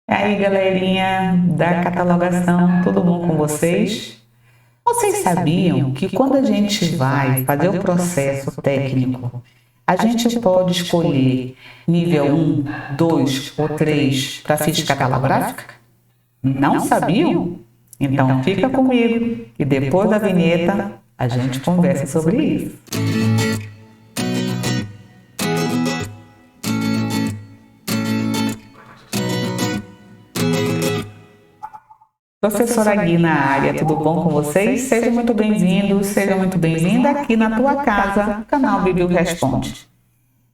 E aí, galerinha da catalogação, tudo bom com vocês? Vocês sabiam que quando a gente vai fazer o processo técnico, a gente pode escolher nível 1, 2 ou 3 para ficha catalográfica? Não sabiam? Então fica comigo e depois da vinheta a gente conversa sobre isso. Professora Gui na área, tudo bom com vocês? Seja muito bem-vindo, seja muito bem-vinda aqui na tua casa, canal Biblio Responde.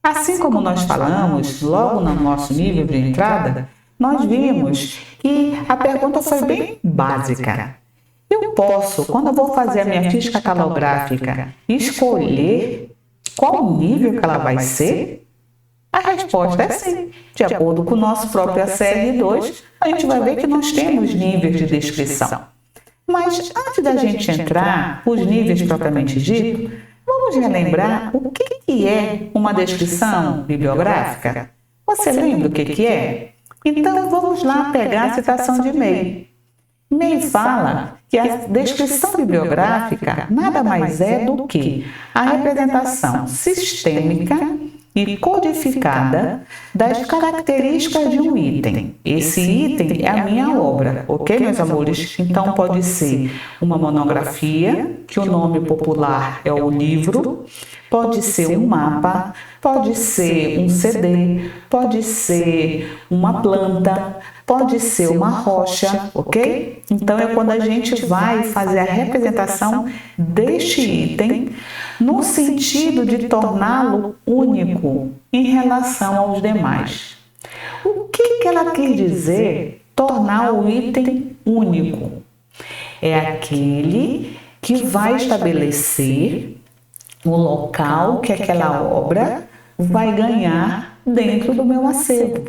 Assim como nós falamos, logo no nosso nível de entrada, nós vimos que a pergunta foi bem básica. Eu posso, quando eu vou fazer a minha ficha catalográfica, escolher qual nível que ela vai ser? A resposta é sim. De acordo com o nosso próprio ACR2, a gente vai ver que nós temos níveis de descrição. Mas antes da gente entrar nos níveis propriamente dito, vamos relembrar o que é uma descrição bibliográfica? Você lembra o que é? Então vamos lá pegar a citação de May. May fala que a descrição bibliográfica nada mais é do que a representação sistêmica e codificada das características de um item. Esse item é a minha obra, ok, meus amores? Então pode ser uma monografia, que o nome popular é o livro, pode ser um mapa, pode ser um CD, pode ser uma planta, pode ser uma rocha, ok? Então é quando a gente vai fazer a representação deste item no sentido de torná-lo único em relação aos demais. O que ela quer dizer tornar o item único? É aquele que vai estabelecer o local que aquela obra vai ganhar dentro do meu acervo.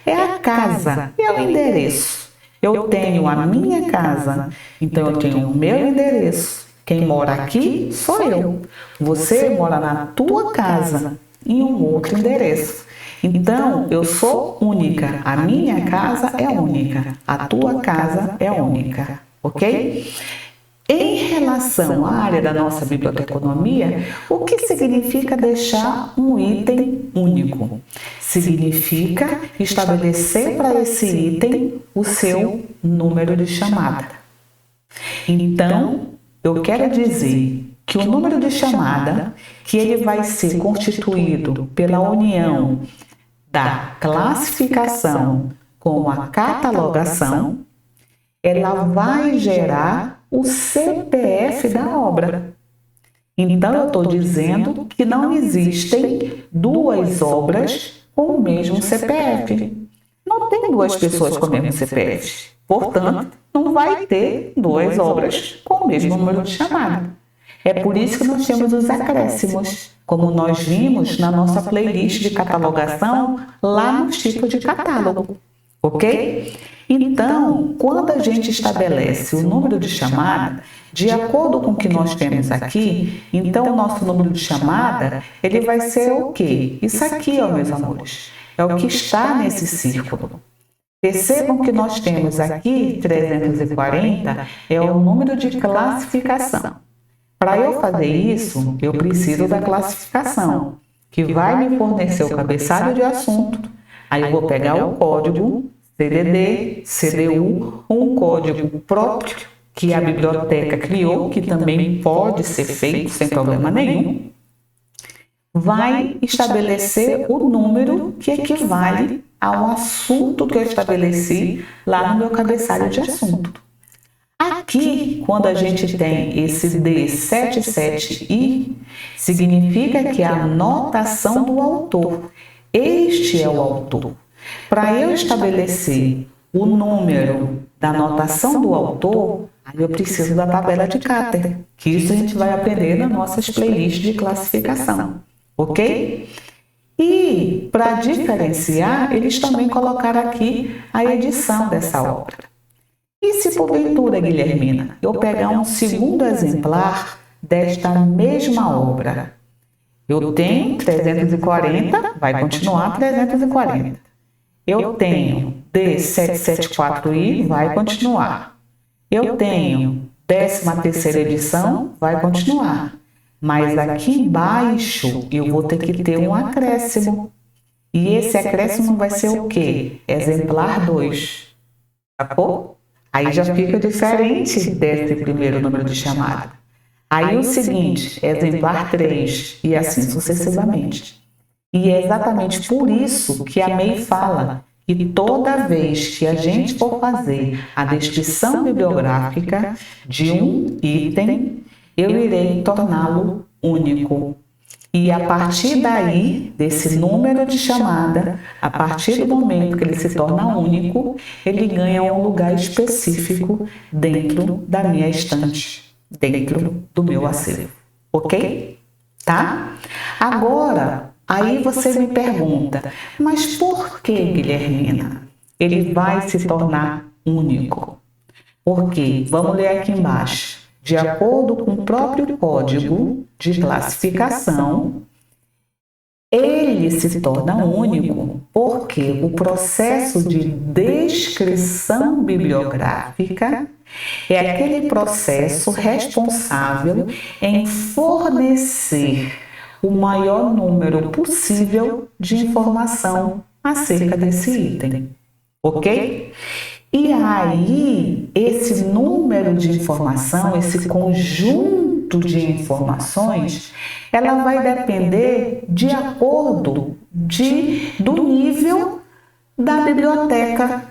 É a casa, é o endereço. Eu tenho a minha casa, então eu tenho o meu endereço. Quem mora aqui sou eu. Você mora na tua casa, em um outro endereço. Então, eu sou única. A minha casa é única. A tua casa é única. Ok? Em relação à área da nossa biblioteconomia, o que significa deixar um item único? Significa estabelecer para esse item o seu número de chamada. Então, eu quero dizer que o número de chamada, que ele vai ser constituído pela união da classificação com a catalogação, ela vai gerar o CPF da obra. Então, eu estou dizendo que não existem duas obras com o mesmo CPF. Não tem duas pessoas com o mesmo CPF. Portanto, não vai ter duas obras com o mesmo número de chamada. É por isso que nós temos os acréscimos, como nós vimos na nossa playlist de catalogação, lá no tipo de catálogo. Ok? Então, quando a gente estabelece o número de chamada, de acordo com o que nós temos aqui, então o nosso número de chamada, ele vai ser o quê? Isso aqui, ó, meus amores, é o que está nesse círculo. Percebam que nós temos aqui 340 é o número de classificação. Para eu fazer isso, eu preciso da classificação, que vai me fornecer o cabeçalho de assunto. Aí eu vou pegar o código CDD, CDU, um código próprio que a biblioteca criou, que também pode ser feito sem problema nenhum. Vai estabelecer o número que equivale ao assunto que eu estabeleci lá no meu cabeçalho de assunto. Aqui, quando a gente tem esse D77I, significa que é a notação do autor. Este é o autor. Para eu estabelecer o número da notação do autor, aí eu preciso da tabela de Cater, que isso a gente vai aprender nas nossas playlists de classificação. Ok? E, para diferenciar, eles também colocaram aqui a edição dessa obra. E se porventura, Guilhermina, eu pegar um segundo exemplar desta mesma obra? Eu tenho 340, vai continuar 340. Eu tenho D774I, vai continuar. Eu tenho 13ª edição, vai continuar. Mas aqui embaixo eu vou ter que ter um acréscimo. E esse acréscimo vai ser o quê? Exemplar 2. Sacou? Aí já fica diferente desse primeiro número de chamada. Aí o seguinte, exemplar 3 e assim sucessivamente. E é exatamente por isso que a MEI fala que toda vez que a gente for fazer a descrição bibliográfica de um item, eu irei torná-lo único. E a partir daí, desse número de chamada, a partir do momento que ele se torna único, ele ganha um lugar específico dentro da minha estante, dentro do meu acervo. Ok? Tá? Agora, aí você me pergunta, mas por que, Guilhermina, ele vai se tornar único? Porque, vamos ler aqui embaixo, de acordo com o próprio código de classificação, ele se torna único porque o processo de descrição bibliográfica é aquele processo responsável em fornecer o maior número possível de informação acerca desse item, ok? E aí, esse número de informação, esse conjunto de informações, ela vai depender de acordo do nível da biblioteca,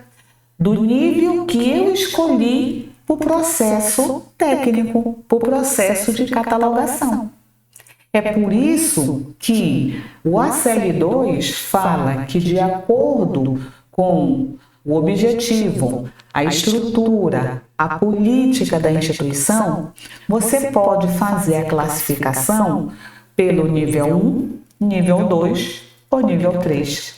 do nível que eu escolhi para o processo técnico, para o processo de catalogação. É por isso que o ACL2 fala que, de acordo com o objetivo, a estrutura, a política da instituição, você pode fazer a classificação pelo nível 1, nível 2 ou nível 3.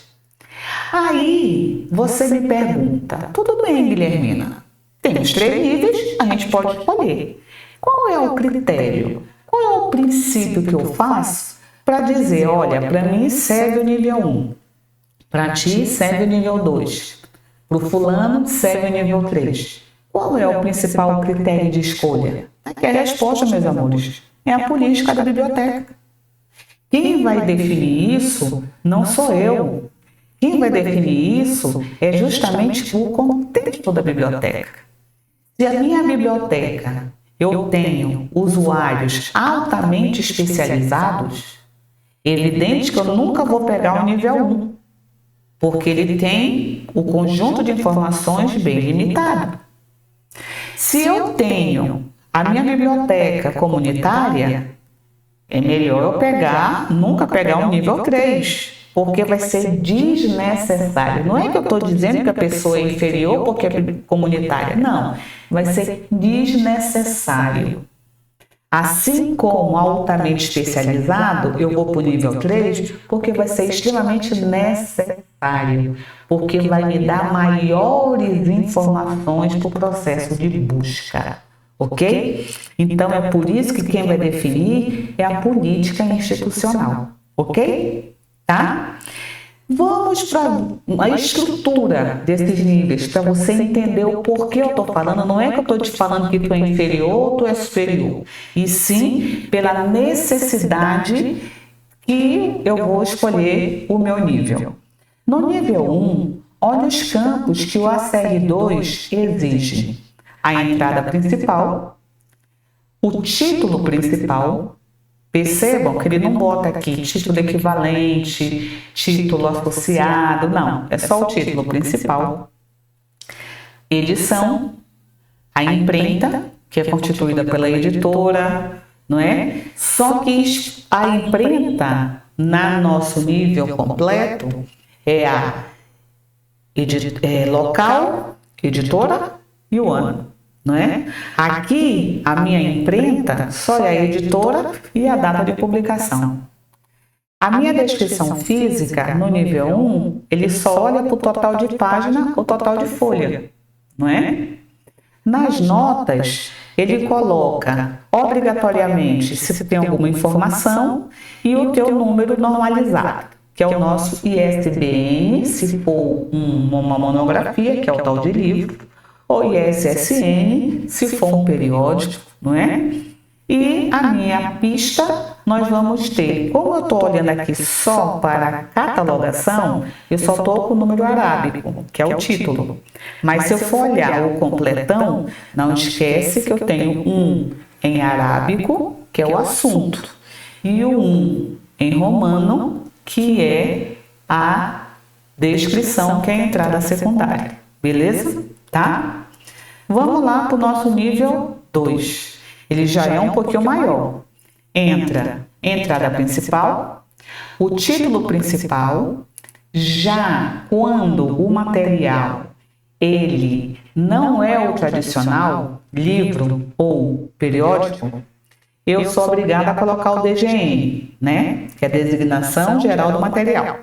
Aí você me pergunta, tudo bem, Guilhermina, tem os 3 níveis, a gente pode escolher. Qual é o critério? Qual é o princípio que eu faço para dizer, olha, para mim serve o nível 1, para ti serve o nível 2, para o fulano serve o nível 3. Qual é o principal critério de escolha? Aqui é a resposta, meus amores, é a política da biblioteca. Quem vai definir isso não sou eu. Quem vai definir isso é justamente o contexto da biblioteca. Se a minha biblioteca eu tenho usuários altamente especializados, é evidente que eu nunca vou pegar o nível 1, porque ele tem o conjunto de informações bem limitado. Se eu tenho a minha biblioteca comunitária, é melhor eu nunca pegar o nível 3, porque vai ser desnecessário. Não é que eu estou dizendo que a pessoa é inferior porque é comunitária, não. Vai ser desnecessário. Assim como altamente especializado, eu vou para o nível 3 porque vai ser extremamente necessário, porque vai me dar maiores informações para o processo de busca, ok? Então é por isso que quem vai definir é a política institucional, ok? Tá? Vamos para a estrutura desses níveis, para você entender o porquê eu estou falando. Não é que eu estou te falando que tu é inferior ou tu é superior, e sim pela necessidade que eu vou escolher o meu nível. No nível 1, olha os campos que o ACR2 exige. A entrada principal, o título principal. Percebam que ele não bota aqui título equivalente, título associado, não, é só o título principal. Edição, a imprenta, que é constituída pela editora, não é? Só que a imprenta, no nosso nível completo, é a local, editora e o ano. Não é? Aqui, a minha imprenta só é a editora e a data de publicação. A minha descrição física, no nível 1, ele só olha para o total de página ou total de folha, não é? Nas notas, ele coloca obrigatoriamente se tem alguma informação e o teu número normalizado. que é o nosso ISBN, se for uma monografia, que é o tal de livro, ou ISSN, se for um periódico, não é? E a minha pista, nós vamos ter, como eu estou olhando aqui só para a catalogação, eu só estou com o número arábico, que é o título. Mas se eu for olhar o completão, não esquece que eu tenho um em arábico, que é o assunto, e o um em romano, que é a descrição, que é a entrada secundária. Beleza? Tá? Vamos lá para o nosso nível 2. Ele já é um pouquinho maior. Entra entrada principal, o título principal. Já quando o material ele não é o tradicional, livro ou periódico, eu sou obrigada a colocar o DGM, né? Que é a designação geral do material.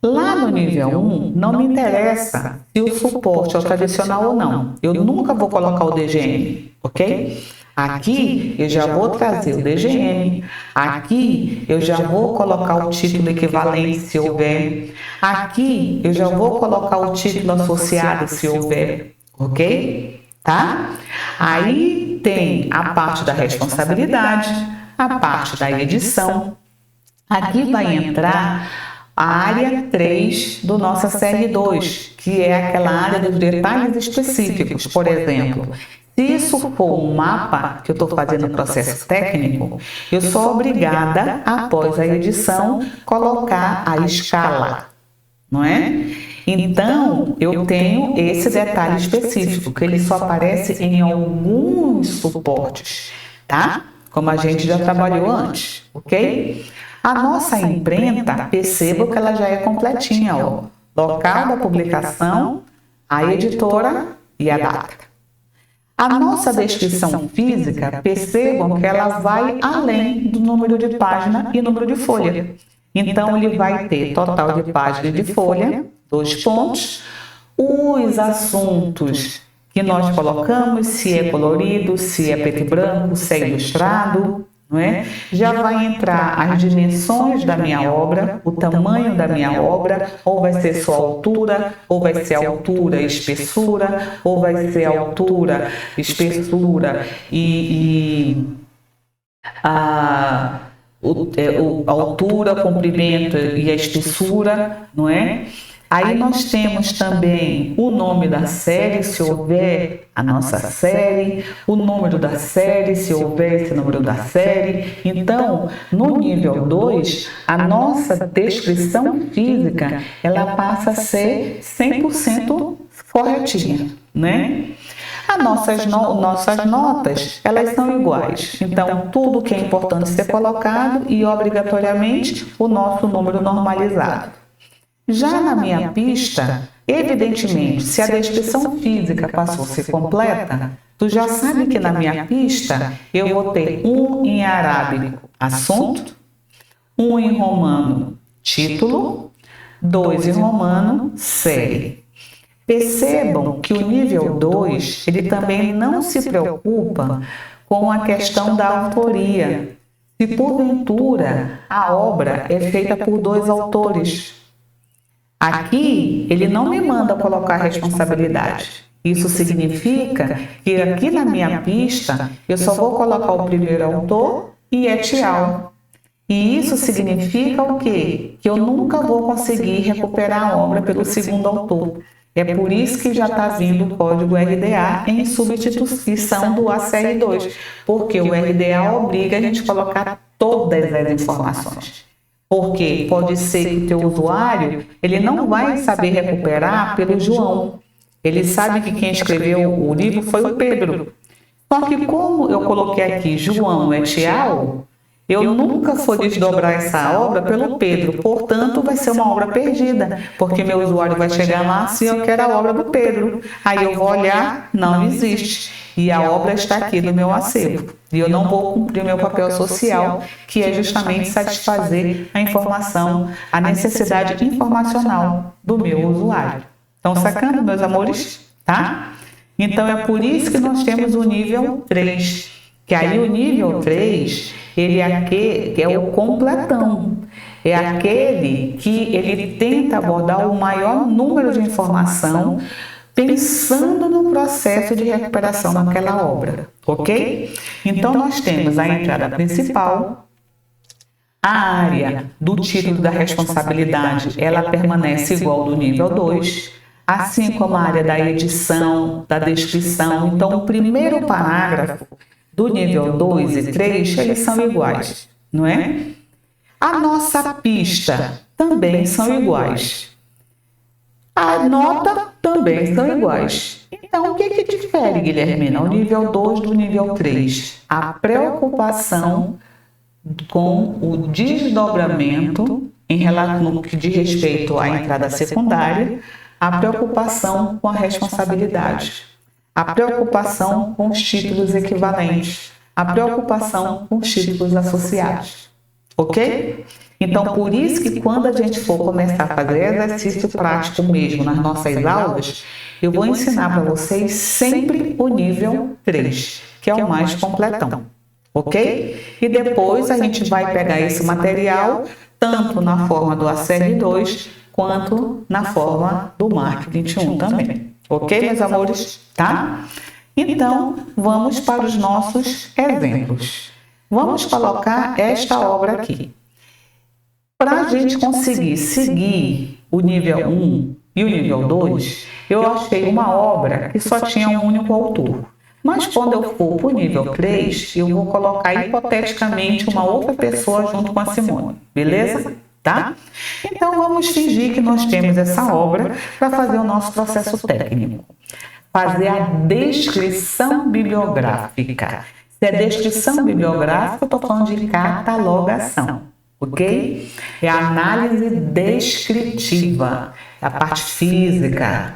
Lá no nível 1, não me interessa se o suporte é o tradicional ou não. Eu nunca vou colocar o DGM, ok? Aqui eu já vou trazer o DGM, aqui eu já vou colocar o título equivalente se houver, aqui eu já vou colocar o título associado se houver, ok? Tá? Aí tem a parte da responsabilidade, a parte da edição. Aqui vai entrar a área 3 do nossa série 2, que é aquela área dos detalhes específicos. Por exemplo, se isso for um mapa que eu estou fazendo no processo técnico, eu sou obrigada, após a edição, colocar a escala, não é? Então, eu tenho esse detalhe específico, que ele só aparece em alguns suportes, tá? Como a gente já trabalhou antes, ok? A nossa imprenta, perceba que ela já é completinha, ó. Local da publicação, a editora e a data. A nossa descrição física, percebam que ela vai além do número de página e número de folha. Então, ele vai ter total de página e de folha, 2 pontos, os assuntos que nós colocamos, se é colorido, se é preto e branco, se é ilustrado, não é? Já vai entrar as dimensões da minha obra, o tamanho da minha obra, ou vai ser só altura, ou vai ser altura e espessura, ou vai ser altura, espessura a altura, comprimento e a espessura, não é? Aí nós temos também o nome da série, se houver a nossa série, o número da série, se houver esse número da série. Então, no nível 2, a nossa descrição física, ela passa a ser 100% corretinha, né? As nossas notas, elas são iguais. Então, tudo que é importante ser colocado e, obrigatoriamente, o nosso número normalizado. Já na minha pista, evidentemente, se a descrição física passou a ser completa, tu já sabe que na minha pista eu vou ter um em arábico, assunto, um em romano, título, 2 em romano, série. Percebam que o nível 2, ele também não se preocupa com a questão da autoria. Se porventura a obra é feita por 2 autores, aqui, ele não me manda colocar responsabilidade. Isso significa que aqui na minha pista, eu só vou colocar o primeiro autor e etial. E isso significa o quê? Que eu nunca vou conseguir recuperar a obra pelo segundo autor. É por isso que já está vindo o código RDA em substituição do ACR2, porque o RDA obriga a gente a colocar todas as informações. Porque pode ser que o teu usuário, ele não vai saber recuperar pelo João. Ele sabe que quem escreveu o livro foi o Pedro. Só que como eu coloquei aqui João etial, eu nunca vou desdobrar essa obra pelo Pedro. Portanto, vai ser uma obra perdida. Porque meu usuário vai chegar lá se eu quero a obra do Pedro. Aí eu vou olhar, não existe. E a obra está aqui no meu acervo. E eu não vou cumprir o meu papel social, que é justamente satisfazer a informação, a necessidade informacional do meu usuário. Estão sacando, meus amores? Tá? Então, é por isso que nós temos o nível 3. Que aí o nível 3, ele aqui é o completão. é aquele que ele tenta abordar o maior número de informação pensando no processo de recuperação daquela obra, ok? Então, nós temos a entrada principal, a área do título da responsabilidade, ela permanece igual do nível 2, assim como a área da edição, da descrição. Então, o primeiro parágrafo do nível 2 e 3, eles são iguais, não é? A nossa pista também são iguais. A nota também são iguais. Então, o que difere, Guilhermina, o nível 2 do nível 3? A preocupação com o desdobramento em relação no que diz respeito à entrada secundária, a preocupação com a responsabilidade, a preocupação com os títulos equivalentes, a preocupação com os títulos associados. Ok? Então, por isso que quando a gente for começar a fazer exercício prático mesmo nas nossas aulas, eu vou ensinar para vocês sempre o nível 3, que é o mais completão. Ok? E depois a gente vai pegar esse material tanto na forma do ACR2 quanto na forma do MARC 21 também. Ok, meus amores? Tá? Então, vamos para os nossos exemplos. Vamos colocar esta obra aqui. Para a gente conseguir seguir o nível 1 e o nível 2, eu achei uma obra que só tinha um único autor. Mas quando eu for para o nível 3, eu vou colocar hipoteticamente uma outra pessoa junto com a Simone. Beleza? Tá? Então, vamos fingir que nós temos essa obra para fazer o nosso processo técnico. Fazer a descrição bibliográfica. Se é descrição bibliográfica, eu estou falando de catalogação, ok? É a análise descritiva, a parte física.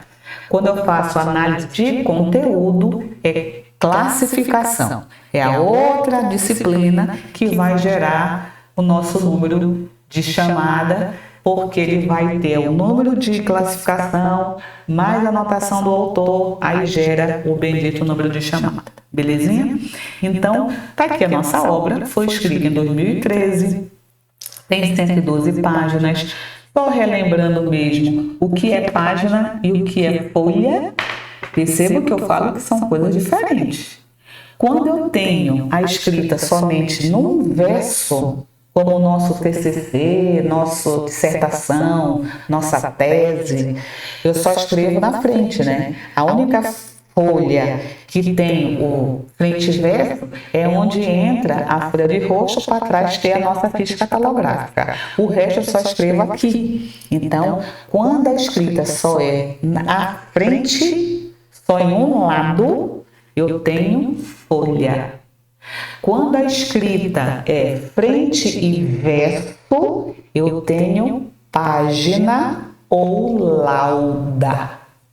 Quando eu faço análise de conteúdo, é classificação. É a outra disciplina que vai gerar o nosso número de chamada, porque ele vai ter o número de classificação mais a anotação do autor, aí gera o bendito número de chamada. Belezinha? Então, tá aqui a nossa obra, foi escrita em 2013, tem 112 páginas, só relembrando mesmo o que é página e o que é folha. Perceba que eu falo que são coisas diferentes. Quando eu tenho a escrita somente num verso, como o nosso TCC, nossa dissertação, nossa tese, eu só escrevo na frente, né? A única folha que tem o frente e verso é onde entra a folha de roxo, para trás ter a nossa ficha catalográfica. O resto eu só escrevo aqui. Então, quando a escrita só é na frente, só em um lado, eu tenho folha. Quando a escrita é frente e verso, eu tenho página ou lauda,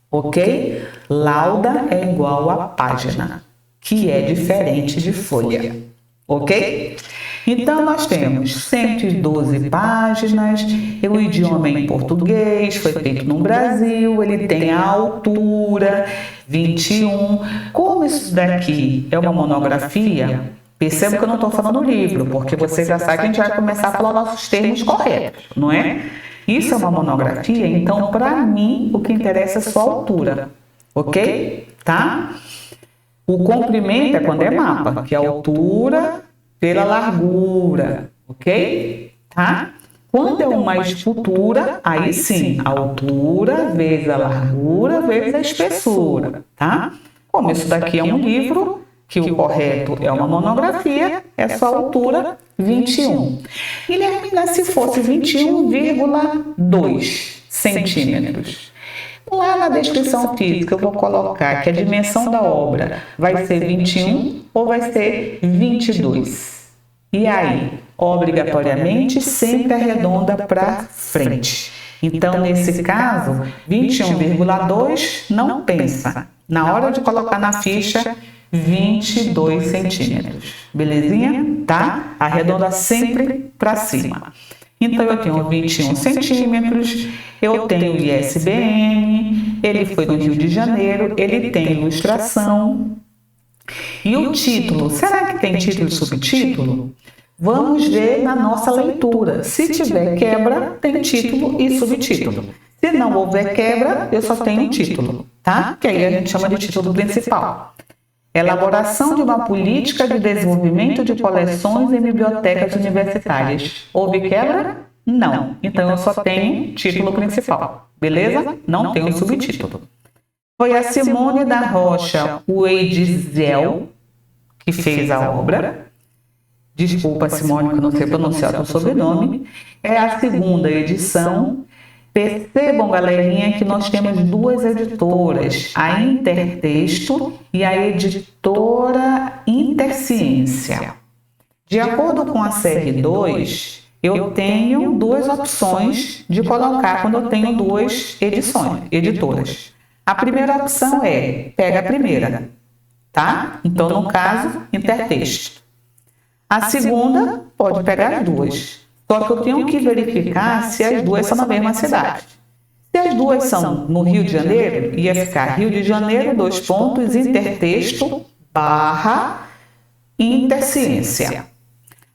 ok? Lauda é igual a página, que é diferente de folha, ok? Então, nós temos 112 páginas, o idioma é em português, foi feito no Brasil, ele tem a altura 21. Como isso daqui é uma monografia, perceba que eu não estou falando do livro, porque você já sabe que a gente vai começar a falar nossos termos corretos, não é? Isso é uma monografia, então, para mim, o que interessa é só a altura, ok? Tá? O comprimento é quando é mapa, que é a altura pela largura, ok? Tá? Quando é uma escultura, aí sim, a altura vezes a largura vezes a espessura, tá? Como isso daqui é um livro, que o correto é uma monografia, é só a altura 21. Guilhermina, se fosse 21,2 centímetros. Lá na descrição física eu vou colocar que a dimensão da obra vai ser 21 ou vai ser 22. E aí, obrigatoriamente, sempre arredonda para frente. Então, nesse caso, 21,2 não pensa. Na hora de colocar na ficha, 22 centímetros. Belezinha? Tá? Arredonda sempre para cima. Então, eu tenho 21 centímetros, eu tenho o ISBN, ele foi no Rio de Janeiro, ele tem ilustração. E o título, será que tem título e subtítulo? vamos ver na nossa leitura. Se tiver quebra, tem título e subtítulo. Se não houver quebra, eu só tenho título, tá? Que aí a gente chama de título principal. Elaboração de uma política de desenvolvimento de coleções em bibliotecas universitárias. Houve quebra? Não. Então eu só tenho título principal, beleza? Não tenho subtítulo. Foi a Simone da Rocha Uedizel que fez a obra. Desculpa, Simone, que eu não sei pronunciar o sobrenome. É a segunda edição. Percebam, galerinha, que nós temos duas editoras, a Intertexto e a editora Interciência. De acordo com a CR2, eu tenho duas opções de colocar quando eu tenho duas editoras. A primeira opção é, pega a primeira, tá? Então, no caso, Intertexto. A segunda, pode pegar as duas. Só que eu tenho que verificar se as duas são na mesma cidade. Se as duas são no Rio de Janeiro, ia ficar Rio de Janeiro, Intertexto, Interciência.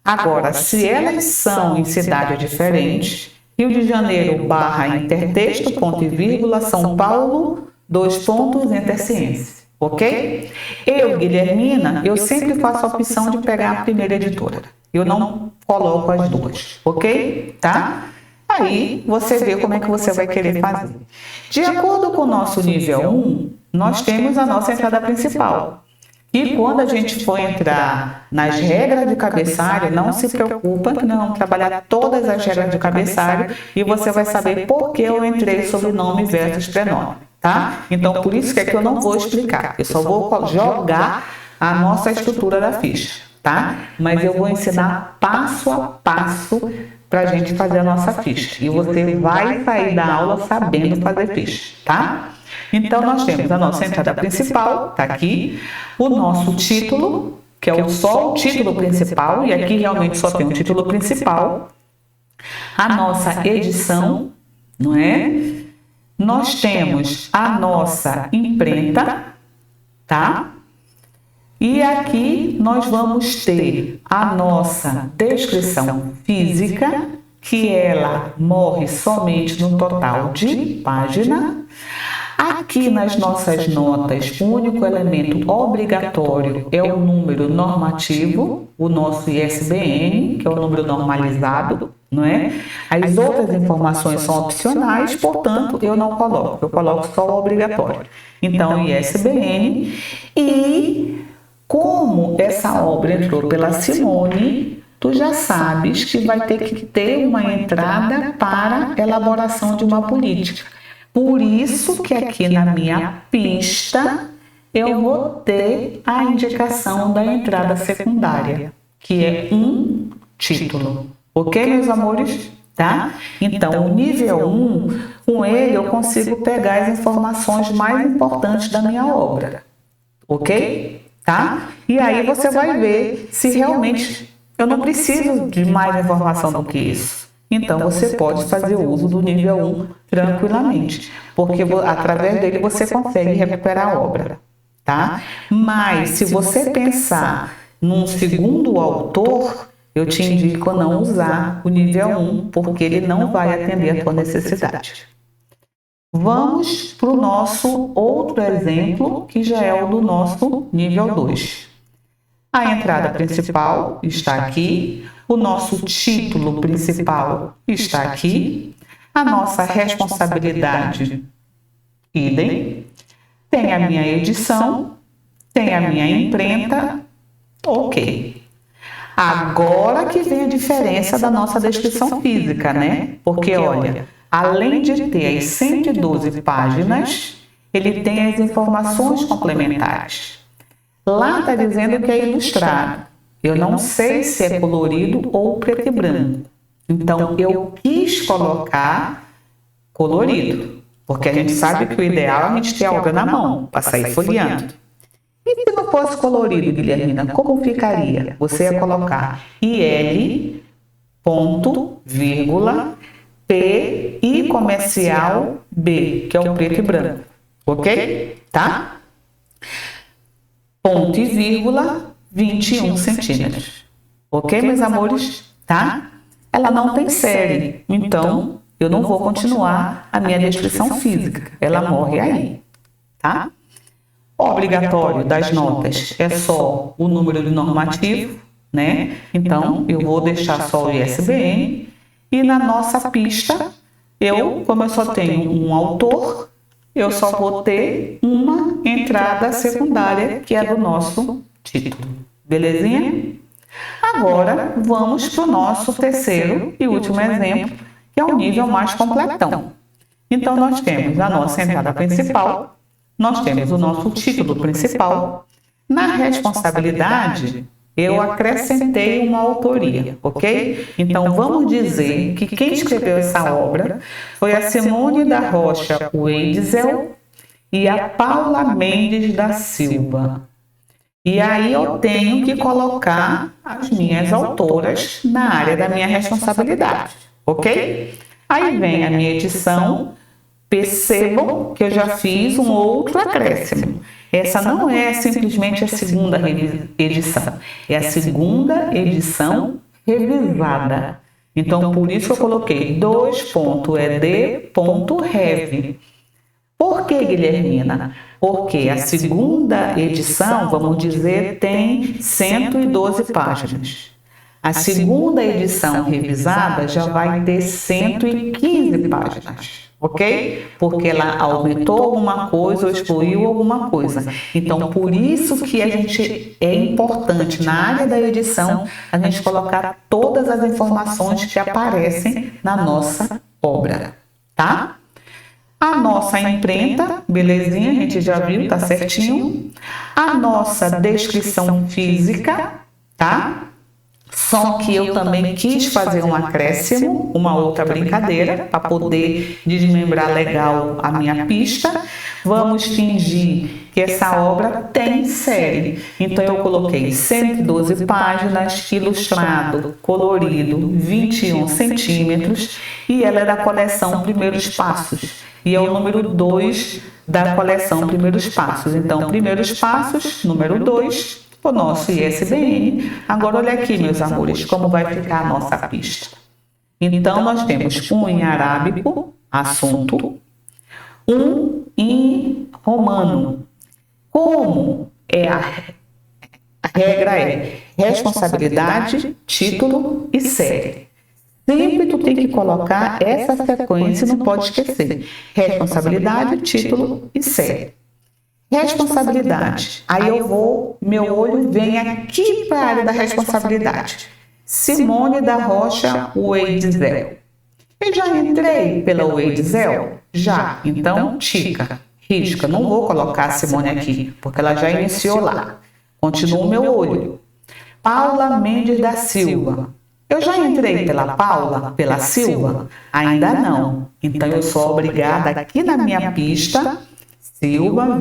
Agora, se elas são em cidades diferentes, Rio de Janeiro, Intertexto, ponto e vírgula, São Paulo, Interciência. Ok? Eu, Guilhermina, eu sempre faço a opção de pegar a primeira editora. Eu não coloco as duas, ok? Tá? Aí você vê como é que você vai querer fazer. De acordo com o nosso nível 1, nós temos a nossa entrada principal. E quando a gente for entrar nas regras de cabeçalho, não se preocupa que nós vamos trabalhar todas as regras de cabeçalho e você vai saber por que eu entrei sobrenome versus prenome, tá? Então, por isso que aqui eu não vou explicar, eu só vou jogar a nossa estrutura da ficha, tá? Mas eu vou ensinar passo a passo para a gente fazer a nossa ficha. E você vai sair da aula sabendo fazer ficha, tá? Então, nós temos a nossa entrada principal, tá aqui, o nosso título, que é só o título principal, e aqui realmente só tem o título principal, a nossa edição, não é? Nós temos a nossa imprenta, tá? E aqui nós vamos ter a nossa descrição física, que ela morre somente no total de página. Aqui nas nossas notas, o único elemento obrigatório é o número normativo, o nosso ISBN, que é o número normalizado, não é? As outras informações são opcionais, portanto, eu não coloco, eu coloco só o obrigatório. Então, ISBN. E como essa obra entrou pela Simone, tu já sabes que vai ter que ter uma entrada para elaboração de uma política. Por isso que aqui na minha pista eu vou ter a indicação da entrada secundária, que é um título. Ok, meus amores? Tá? Então, o nível 1, com ele eu consigo pegar as informações mais importantes da minha obra. Ok? Tá? E aí você vai ver se realmente eu não preciso de mais informação do que isso. Então, você pode fazer uso do nível 1 tranquilamente, porque através dele você consegue recuperar a obra, tá? Mas, se você pensar num segundo autor, eu te indico a não usar o nível 1, porque ele não vai atender a tua necessidade. Vamos para o nosso outro exemplo, que já é o do nosso nível 2. A entrada principal está aqui, o nosso título principal está aqui, a nossa responsabilidade, idem, tem a minha edição, tem a minha imprenta, ok. Agora que vem a diferença da nossa descrição física, né? Porque, olha, além de ter as 112 páginas, ele tem as informações complementares. Lá está dizendo que é ilustrado. Eu não sei se é colorido ou preto e branco. Então, eu quis colocar colorido, porque a gente sabe que o ideal é a gente ter a obra na mão, para sair folheando. E se não fosse colorido, Guilhermina, como ficaria? Você ia colocar IL, ponto, vírgula, P e comercial B, que é o preto e branco. Ok? Tá? Ponto e vírgula, 21 centímetros. Ok, meus amores? Tá? Ela não tem série, então eu não vou continuar a minha descrição física. Ela morre aí, tá? Obrigatório das notas é só o número de normativo, né? Então, eu vou deixar só o ISBN. E na nossa pista, como eu só tenho um autor, eu só vou ter uma entrada secundária, que é do nosso título. Belezinha? Agora, vamos para o nosso terceiro e último exemplo, que é o nível mais completão. Então, nós temos a nossa entrada principal, nós temos o nosso título principal. Na responsabilidade, eu acrescentei uma autoria, ok? Então, vamos dizer que quem escreveu essa obra foi a Simone da Rocha Weitzel e a Paula Mendes da Silva. E aí eu tenho que colocar as minhas autoras na área da minha responsabilidade, ok? Aí vem a minha edição. Percebam que eu já fiz um outro acréscimo. Essa não é simplesmente a segunda edição, é a segunda edição revisada. Então, por isso eu coloquei 2.ed.rev. Por que, Guilhermina? Porque a segunda edição, vamos dizer, tem 112 páginas. A segunda edição revisada já vai ter 115 páginas, ok? Porque ela aumentou alguma coisa ou excluiu alguma coisa. Então, por isso que é importante na área da edição a gente colocar todas as informações que aparecem na nossa obra, tá? A nossa imprenta, belezinha, a gente já viu, tá certinho. A nossa descrição física, tá? Só que eu também quis fazer um acréscimo, uma outra brincadeira, para poder desmembrar legal a minha pista. Vamos fingir que essa obra tem série. Então, eu coloquei 112 páginas, ilustrado, colorido, 21 centímetros, e ela é da coleção Primeiros Passos. E é o número 2 da coleção Primeiros Passos. Então, Primeiros Passos, número 2, o nosso ISBN. Agora, olha aqui, meus amores, como vai ficar a nossa pista. Então, nós temos um em arábico, assunto, um em romano. Como a regra é responsabilidade, título e série. Sempre tu tem que colocar essa sequência, não pode esquecer. Responsabilidade, título e série. Responsabilidade. Aí meu olho vem aqui para a área da responsabilidade. Simone da Rocha Weitzel. Eu já entrei pela Weitzel? Já. Então, tica, risca. Não vou colocar a Simone aqui, porque ela já iniciou lá. Continua o meu olho. Paula Mendes da Silva. Eu já entrei pela Paula, pela Silva? Ainda não. Então, eu sou obrigada aqui na minha pista, Silva,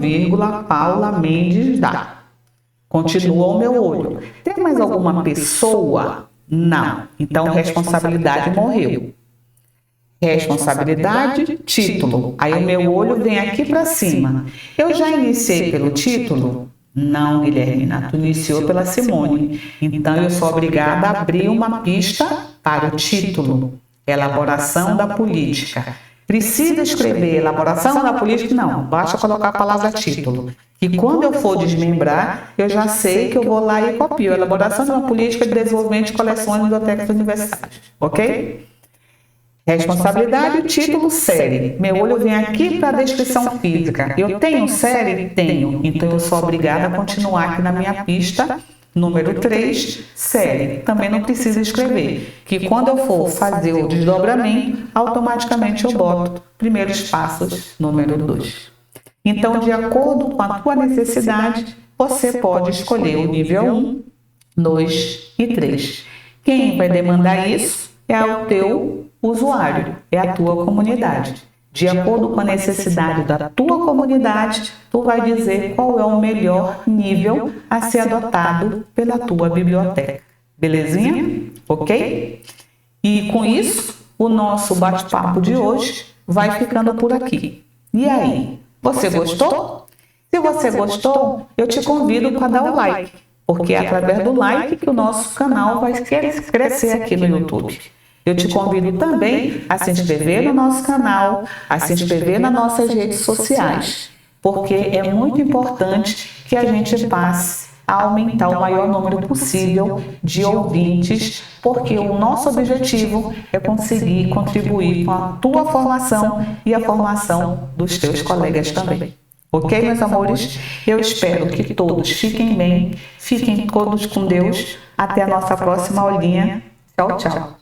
Paula Mendes da. Continua o meu olho. Tem mais alguma pessoa? Não. Então, responsabilidade morreu. Responsabilidade, título. Aí o meu olho vem aqui para cima. Eu já iniciei pelo título? Não, Guilhermina, tu iniciou pela Simone. Então, eu sou obrigada a abrir uma pista para o título. Elaboração da política. Precisa escrever elaboração da política? Não, basta colocar a palavra título. E quando eu for desmembrar, eu já sei que eu vou lá e copio. Elaboração de uma política de desenvolvimento de coleções e bibliotecas universitárias. Ok? Responsabilidade, título, série. Meu olho vem aqui para a descrição física. Eu tenho série? Tenho. Então, eu sou obrigada a continuar aqui na minha pista. Número 3, série. Também não precisa escrever. Que quando eu for fazer o desdobramento, automaticamente eu boto Primeiros Passos, número 2. Então, de acordo com a tua necessidade, você pode escolher o nível 1, 2 e 3. Quem vai demandar isso é o teu usuário, é a tua comunidade. De acordo com a necessidade da tua comunidade, tu vai dizer qual é o melhor nível a ser adotado pela tua biblioteca. Belezinha? Ok? E com isso, o nosso bate-papo de hoje vai ficando por aqui. E aí, você gostou? Se você gostou, eu te convido para dar o like. porque é através do like que o nosso canal vai crescer aqui no YouTube. Eu te convido também a se inscrever no nosso canal, a se inscrever nas nossas redes sociais, porque é muito importante que a gente passe a aumentar o maior número possível de ouvintes, porque o nosso objetivo é conseguir contribuir com a tua formação e a formação dos teus colegas também. Ok, meus amores? Eu espero que todos fiquem bem, fiquem todos com Deus. Até a nossa próxima aulinha. Tchau, tchau.